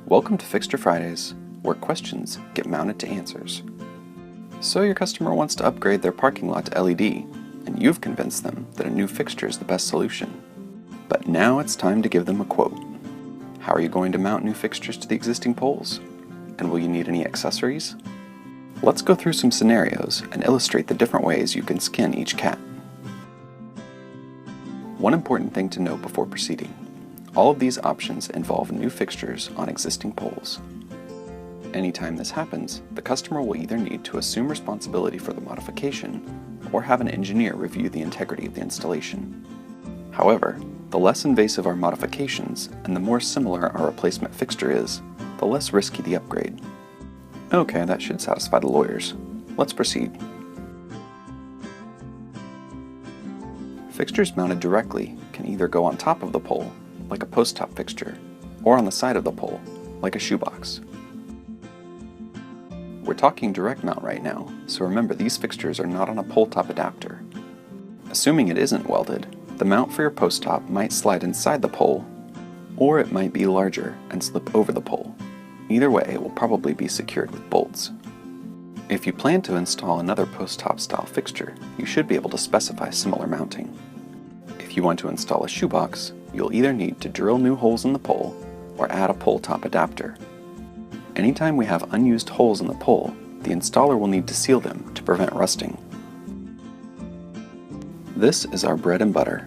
Welcome to Fixture Fridays, where questions get mounted to answers. So your customer wants to upgrade their parking lot to LED, and you've convinced them that a new fixture is the best solution. But now it's time to give them a quote. How are you going to mount new fixtures to the existing poles? And will you need any accessories? Let's go through some scenarios and illustrate the different ways you can skin each cat. One important thing to note before proceeding. All of these options involve new fixtures on existing poles. Anytime this happens, the customer will either need to assume responsibility for the modification or have an engineer review the integrity of the installation. However, the less invasive our modifications and the more similar our replacement fixture is, the less risky the upgrade. Okay, that should satisfy the lawyers. Let's proceed. Fixtures mounted directly can either go on top of the pole, like a post top fixture, or on the side of the pole, like a shoebox. We're talking direct mount right now, so remember these fixtures are not on a pole top adapter. Assuming it isn't welded, the mount for your post top might slide inside the pole, or it might be larger and slip over the pole. Either way, it will probably be secured with bolts. If you plan to install another post top style fixture, you should be able to specify similar mounting. If you want to install a shoebox, you'll either need to drill new holes in the pole or add a pole top adapter. Anytime we have unused holes in the pole, the installer will need to seal them to prevent rusting. This is our bread and butter,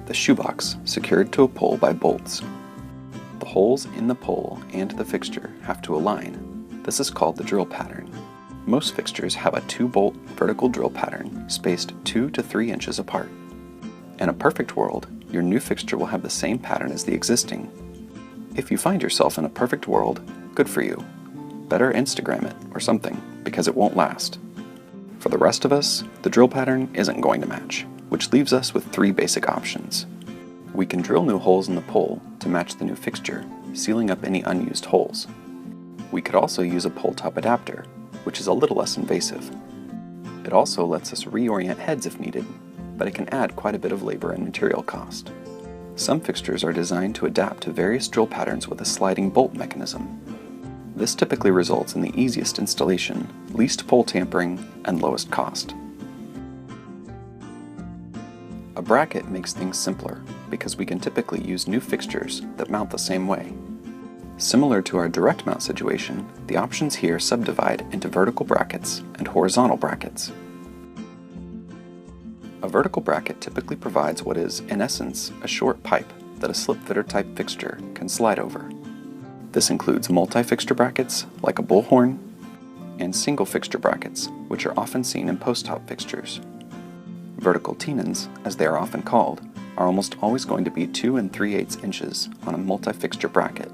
the shoebox secured to a pole by bolts. The holes in the pole and the fixture have to align. This is called the drill pattern. Most fixtures have a 2-bolt vertical drill pattern spaced 2 to 3 inches apart. In a perfect world, your new fixture will have the same pattern as the existing. If you find yourself in a perfect world, good for you. Better Instagram it or something, because it won't last. For the rest of us, the drill pattern isn't going to match, which leaves us with 3 basic options. We can drill new holes in the pole to match the new fixture, sealing up any unused holes. We could also use a pole top adapter, which is a little less invasive. It also lets us reorient heads if needed, but it can add quite a bit of labor and material cost. Some fixtures are designed to adapt to various drill patterns with a sliding bolt mechanism. This typically results in the easiest installation, least pole tampering, and lowest cost. A bracket makes things simpler because we can typically use new fixtures that mount the same way. Similar to our direct mount situation, the options here subdivide into vertical brackets and horizontal brackets. A vertical bracket typically provides what is, in essence, a short pipe that a slip-fitter type fixture can slide over. This includes multi-fixture brackets, like a bullhorn, and single fixture brackets, which are often seen in post-top fixtures. Vertical tenons, as they are often called, are almost always going to be 2 3/8 inches on a multi-fixture bracket.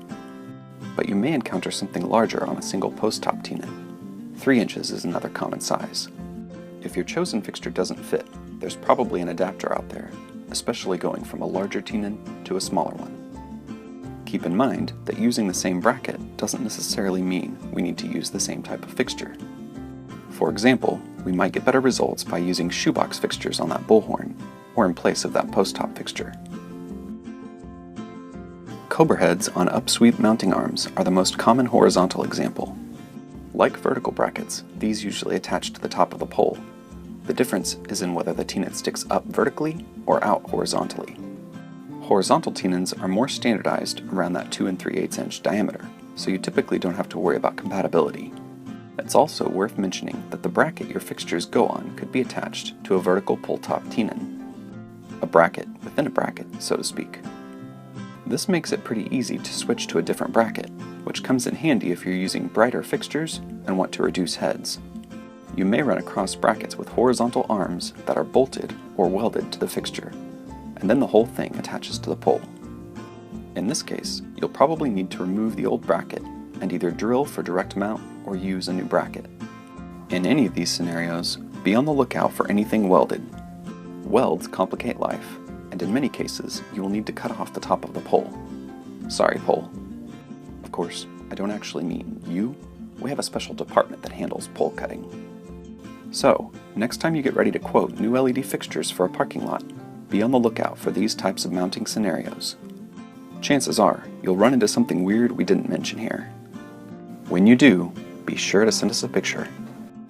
But you may encounter something larger on a single post-top tenon. 3 inches is another common size. If your chosen fixture doesn't fit, there's probably an adapter out there, especially going from a larger tenon to a smaller one. Keep in mind that using the same bracket doesn't necessarily mean we need to use the same type of fixture. For example, we might get better results by using shoebox fixtures on that bullhorn, or in place of that post-top fixture. Cobra heads on upsweep mounting arms are the most common horizontal example. Like vertical brackets, these usually attach to the top of the pole. The difference is in whether the tenon sticks up vertically or out horizontally. Horizontal tenons are more standardized around that 2 3/8 inch diameter, so you typically don't have to worry about compatibility. It's also worth mentioning that the bracket your fixtures go on could be attached to a vertical pull-top tenon. A bracket within a bracket, so to speak. This makes it pretty easy to switch to a different bracket, which comes in handy if you're using brighter fixtures and want to reduce heads. You may run across brackets with horizontal arms that are bolted or welded to the fixture, and then the whole thing attaches to the pole. In this case, you'll probably need to remove the old bracket and either drill for direct mount or use a new bracket. In any of these scenarios, be on the lookout for anything welded. Welds complicate life, and in many cases, you will need to cut off the top of the pole. Sorry, pole. Of course, I don't actually mean you. We have a special department that handles pole cutting. So, next time you get ready to quote new LED fixtures for a parking lot, be on the lookout for these types of mounting scenarios. Chances are, you'll run into something weird we didn't mention here. When you do, be sure to send us a picture.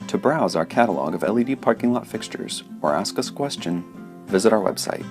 To browse our catalog of LED parking lot fixtures or ask us a question, visit our website,